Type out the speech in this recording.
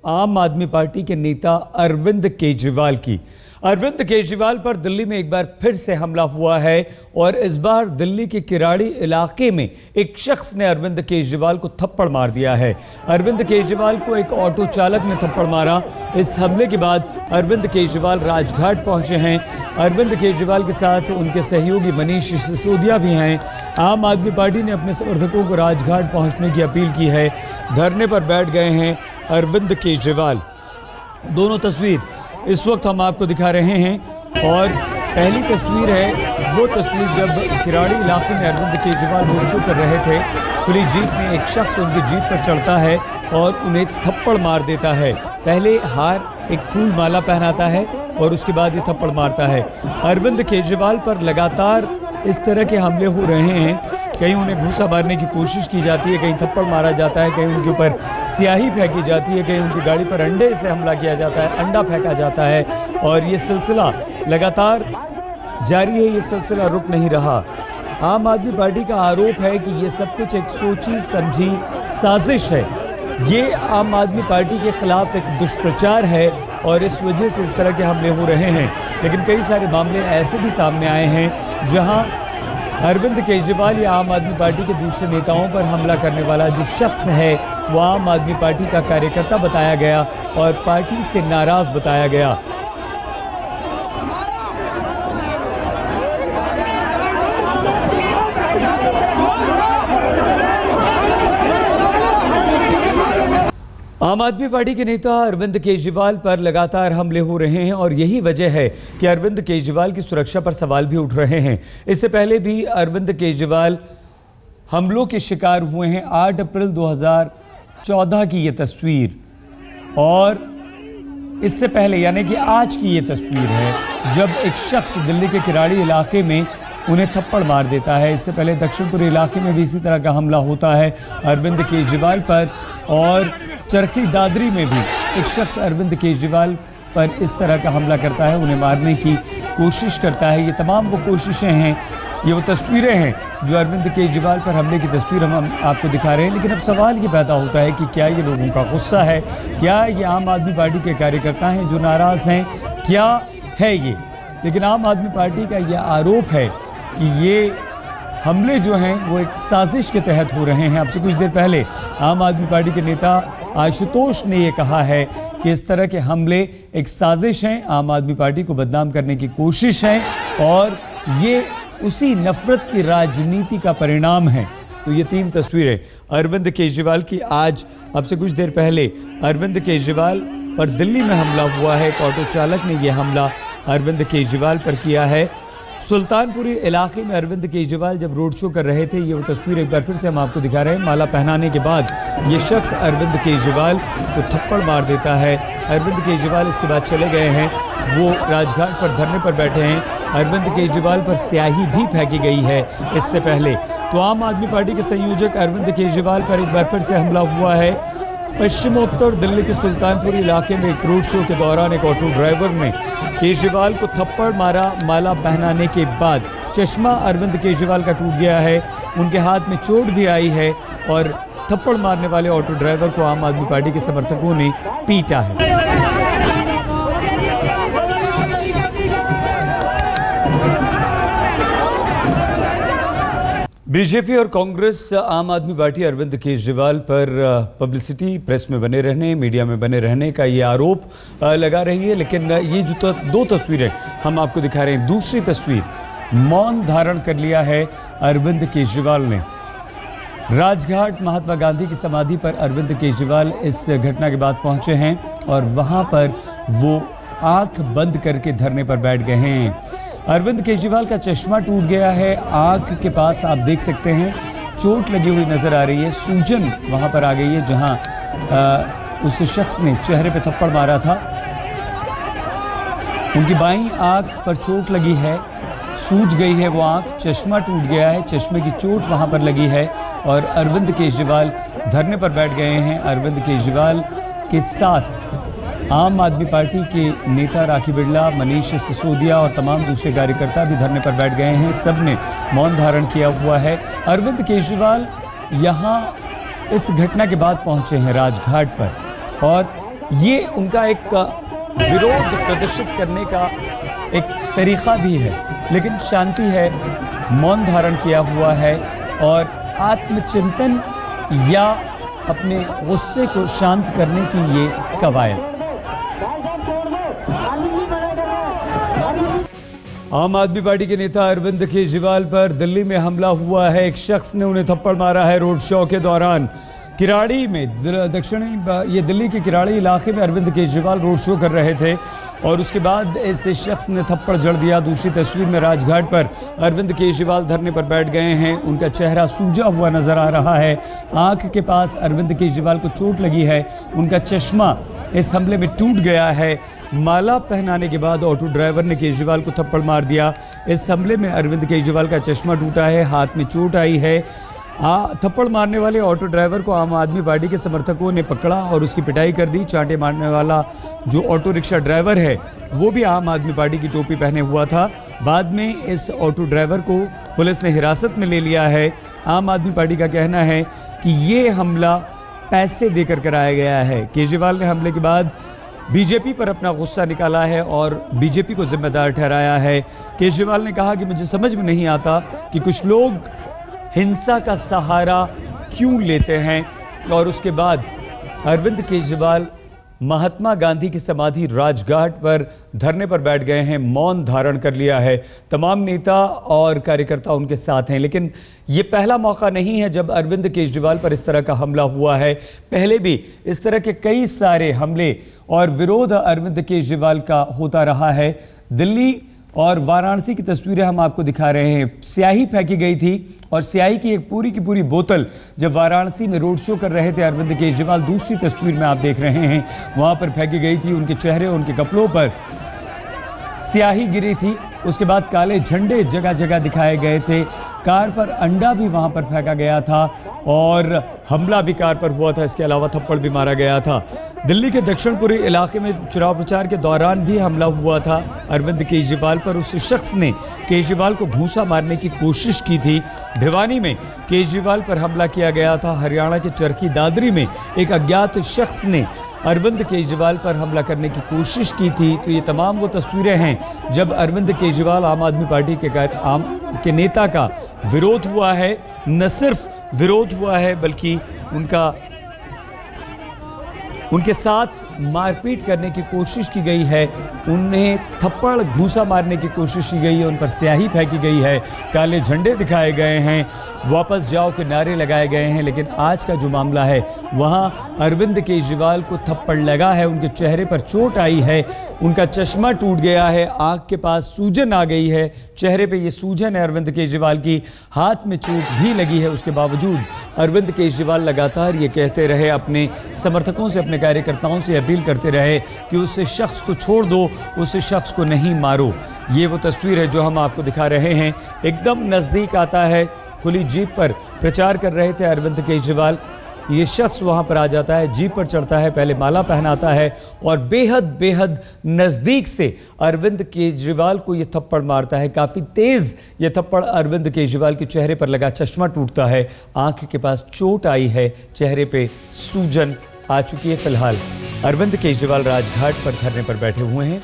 आम आदमी पार्टी के नेता अरविंद केजरीवाल की। अरविंद केजरीवाल पर दिल्ली में एक बार फिर से हमला हुआ है और इस बार दिल्ली के किराड़ी इलाके में एक शख्स ने अरविंद केजरीवाल को थप्पड़ मार दिया है। अरविंद केजरीवाल को एक ऑटो चालक ने थप्पड़ मारा। इस हमले के बाद अरविंद केजरीवाल राजघाट पहुंचे हैं। अरविंद केजरीवाल के साथ उनके सहयोगी मनीष सिसोदिया भी हैं। आम आदमी पार्टी ने अपने समर्थकों को राजघाट पहुंचने की अपील की है। धरने पर बैठ गए हैं अरविंद केजरीवाल। दोनों तस्वीर इस वक्त हम आपको दिखा रहे हैं और पहली तस्वीर है वो तस्वीर जब किराड़ी इलाके में अरविंद केजरीवाल रोड शो कर रहे थे। खुली जीप में एक शख्स उनकी जीप पर चढ़ता है और उन्हें थप्पड़ मार देता है। पहले हार एक फूल माला पहनाता है और उसके बाद ये थप्पड़ मारता है। अरविंद केजरीवाल पर लगातार इस तरह के हमले हो रहे हैं। कहीं उन्हें घूसा मारने की कोशिश की जाती है, कहीं थप्पड़ मारा जाता है, कहीं उनके ऊपर स्याही फेंकी जाती है, कहीं उनकी गाड़ी पर अंडे से हमला किया जाता है, अंडा फेंका जाता है और ये सिलसिला लगातार जारी है। ये सिलसिला रुक नहीं रहा। आम आदमी पार्टी का आरोप है कि ये सब कुछ एक सोची समझी साजिश है। ये आम आदमी पार्टी के खिलाफ एक दुष्प्रचार है और इस वजह से इस तरह के हमले हो रहे हैं। लेकिन कई सारे मामले ऐसे भी सामने आए हैं जहां अरविंद केजरीवाल या आम आदमी पार्टी के दूसरे नेताओं पर हमला करने वाला जो शख्स है वो आम आदमी पार्टी का कार्यकर्ता बताया गया और पार्टी से नाराज बताया गया। आम आदमी पार्टी के नेता अरविंद केजरीवाल पर लगातार हमले हो रहे हैं और यही वजह है कि अरविंद केजरीवाल की सुरक्षा पर सवाल भी उठ रहे हैं। इससे पहले भी अरविंद केजरीवाल हमलों के शिकार हुए हैं। 8 अप्रैल 2014 की ये तस्वीर और इससे पहले यानी कि आज की ये तस्वीर है जब एक शख्स दिल्ली के किराड़ी इलाके में उन्हें थप्पड़ मार देता है। इससे पहले दक्षिणपुरी इलाके में भी इसी तरह का हमला होता है अरविंद केजरीवाल पर और चरखी दादरी में भी एक शख्स अरविंद केजरीवाल पर इस तरह का हमला करता है, उन्हें मारने की कोशिश करता है। ये तमाम वो कोशिशें हैं, ये वो तस्वीरें हैं जो अरविंद केजरीवाल पर हमले की तस्वीर हम आपको दिखा रहे हैं। लेकिन अब सवाल ये पैदा होता है कि क्या ये लोगों का गुस्सा है, क्या ये आम आदमी पार्टी के कार्यकर्ता हैं जो नाराज़ हैं, क्या है ये। लेकिन आम आदमी पार्टी का ये आरोप है कि ये हमले जो हैं वो एक साजिश के तहत हो रहे हैं। अब से कुछ देर पहले आम आदमी पार्टी के नेता आशुतोष ने ये कहा है कि इस तरह के हमले एक साजिश हैं, आम आदमी पार्टी को बदनाम करने की कोशिश है और ये उसी नफरत की राजनीति का परिणाम है। तो ये 3 तस्वीरें अरविंद केजरीवाल की। आज अब से कुछ देर पहले अरविंद केजरीवाल पर दिल्ली में हमला हुआ है। एक ऑटो चालक ने यह हमला अरविंद केजरीवाल पर किया है। सुल्तानपुरी इलाके में अरविंद केजरीवाल जब रोड शो कर रहे थे, ये वो तस्वीर एक बार फिर से हम आपको दिखा रहे हैं। माला पहनाने के बाद ये शख्स अरविंद केजरीवाल को थप्पड़ मार देता है। अरविंद केजरीवाल इसके बाद चले गए हैं, वो राजघाट पर धरने पर बैठे हैं। अरविंद केजरीवाल पर स्याही भी फेंकी गई है इससे पहले। तो आम आदमी पार्टी के संयोजक अरविंद केजरीवाल पर एक बार फिर से हमला हुआ है। पश्चिमोत्तर दिल्ली के सुल्तानपुरी इलाके में एक रोड शो के दौरान एक ऑटो ड्राइवर ने केजरीवाल को थप्पड़ मारा। माला पहनाने के बाद चश्मा अरविंद केजरीवाल का टूट गया है, उनके हाथ में चोट भी आई है और थप्पड़ मारने वाले ऑटो ड्राइवर को आम आदमी पार्टी के समर्थकों ने पीटा है। बीजेपी और कांग्रेस आम आदमी पार्टी अरविंद केजरीवाल पर पब्लिसिटी, प्रेस में बने रहने, मीडिया में बने रहने का ये आरोप लगा रही है। लेकिन ये जो 2 तस्वीरें हम आपको दिखा रहे हैं, दूसरी तस्वीर मौन धारण कर लिया है अरविंद केजरीवाल ने। राजघाट महात्मा गांधी की समाधि पर अरविंद केजरीवाल इस घटना के बाद पहुंचे हैं और वहां पर वो आंख बंद करके धरने पर बैठ गए हैं। अरविंद केजरीवाल का चश्मा टूट गया है, आंख के पास आप देख सकते हैं चोट लगी हुई नजर आ रही है। सूजन वहां पर आ गई है जहां उस शख्स ने चेहरे पे थप्पड़ मारा था। उनकी बाईं आंख पर चोट लगी है, सूज गई है वो आंख, चश्मा टूट गया है, चश्मे की चोट वहां पर लगी है और अरविंद केजरीवाल धरने पर बैठ गए हैं। अरविंद केजरीवाल के साथ आम आदमी पार्टी के नेता राखी बिरला, मनीष सिसोदिया और तमाम दूसरे कार्यकर्ता भी धरने पर बैठ गए हैं। सब ने मौन धारण किया हुआ है। अरविंद केजरीवाल यहाँ इस घटना के बाद पहुंचे हैं राजघाट पर और ये उनका एक विरोध प्रदर्शित करने का एक तरीका भी है, लेकिन शांति है, मौन धारण किया हुआ है और आत्मचिंतन या अपने गुस्से को शांत करने की ये कवायद। आम आदमी पार्टी के नेता अरविंद केजरीवाल पर दिल्ली में हमला हुआ है। एक शख्स ने उन्हें थप्पड़ मारा है रोड शो के दौरान। किराड़ी में दक्षिणी ये दिल्ली के किराड़ी इलाके में अरविंद केजरीवाल रोड शो कर रहे थे और उसके बाद ऐसे शख्स ने थप्पड़ जड़ दिया। दूसरी तस्वीर में राजघाट पर अरविंद केजरीवाल धरने पर बैठ गए हैं। उनका चेहरा सूजा हुआ नजर आ रहा है। आंख के पास अरविंद केजरीवाल को चोट लगी है। उनका चश्मा इस हमले में टूट गया है। माला पहनाने के बाद ऑटो ड्राइवर ने केजरीवाल को थप्पड़ मार दिया। इस हमले में अरविंद केजरीवाल का चश्मा टूटा है, हाथ में चोट आई है। थप्पड़ मारने वाले ऑटो ड्राइवर को आम आदमी पार्टी के समर्थकों ने पकड़ा और उसकी पिटाई कर दी। चांटे मारने वाला जो ऑटो रिक्शा ड्राइवर है वो भी आम आदमी पार्टी की टोपी पहने हुआ था। बाद में इस ऑटो ड्राइवर को पुलिस ने हिरासत में ले लिया है। आम आदमी पार्टी का कहना है कि ये हमला पैसे देकर कराया गया है। केजरीवाल ने हमले के बाद बीजेपी पर अपना गुस्सा निकाला है और बीजेपी को जिम्मेदार ठहराया है। केजरीवाल ने कहा कि मुझे समझ में नहीं आता कि कुछ लोग हिंसा का सहारा क्यों लेते हैं। और उसके बाद अरविंद केजरीवाल महात्मा गांधी की समाधि राजघाट पर धरने पर बैठ गए हैं, मौन धारण कर लिया है। तमाम नेता और कार्यकर्ता उनके साथ हैं, लेकिन ये पहला मौका नहीं है जब अरविंद केजरीवाल पर इस तरह का हमला हुआ है। पहले भी इस तरह के कई सारे हमले और विरोध अरविंद केजरीवाल का होता रहा है। दिल्ली और वाराणसी की तस्वीरें हम आपको दिखा रहे हैं। स्याही फेंकी गई थी और स्याही की एक पूरी की पूरी बोतल जब वाराणसी में रोड शो कर रहे थे अरविंद केजरीवाल, दूसरी तस्वीर में आप देख रहे हैं, वहां पर फेंकी गई थी। उनके चेहरे, उनके कपड़ों पर स्याही गिरी थी। उसके बाद काले झंडे जगह जगह दिखाए गए थे। कार पर अंडा भी वहां पर फेंका गया था और हमला भी कार पर हुआ था। इसके अलावा थप्पड़ भी मारा गया था। दिल्ली के दक्षिणपुरी इलाके में चुनाव प्रचार के दौरान भी हमला हुआ था अरविंद केजरीवाल पर। उस शख्स ने केजरीवाल को घूंसा मारने की कोशिश की थी। भिवानी में केजरीवाल पर हमला किया गया था। हरियाणा के चरखी दादरी में एक अज्ञात शख्स ने अरविंद केजरीवाल पर हमला करने की कोशिश की थी। तो ये तमाम वो तस्वीरें हैं जब अरविंद केजरीवाल आम आदमी पार्टी के नेता का विरोध हुआ है। न सिर्फ विरोध हुआ है बल्कि उनके साथ मारपीट करने की कोशिश की गई है। उन्हें थप्पड़ घूंसा मारने की कोशिश की गई है। उन पर स्याही फेंकी गई है। काले झंडे दिखाए गए हैं। वापस जाओ के नारे लगाए गए हैं। लेकिन आज का जो मामला है वहां अरविंद केजरीवाल को थप्पड़ लगा है। उनके चेहरे पर चोट आई है। उनका चश्मा टूट गया है। आंख के पास सूजन आ गई है। चेहरे पे ये सूजन है अरविंद केजरीवाल की। हाथ में चोट भी लगी है। उसके बावजूद अरविंद केजरीवाल लगातार ये कहते रहे, अपने समर्थकों से, अपने कार्यकर्ताओं से अपील करते रहे कि उस शख्स को छोड़ दो, उस शख्स को नहीं मारो। ये वो तस्वीर है जो हम आपको दिखा रहे हैं। एकदम नज़दीक आता है। खुली जीप पर प्रचार कर रहे थे अरविंद केजरीवाल। ये शख्स वहां पर आ जाता है, जीप पर चढ़ता है, पहले माला पहनाता है और बेहद नज़दीक से अरविंद केजरीवाल को ये थप्पड़ मारता है। काफ़ी तेज़ ये थप्पड़ अरविंद केजरीवाल के चेहरे पर लगा। चश्मा टूटता है। आंख के पास चोट आई है। चेहरे पे सूजन आ चुकी है। फिलहाल अरविंद केजरीवाल राजघाट पर धरने पर बैठे हुए हैं।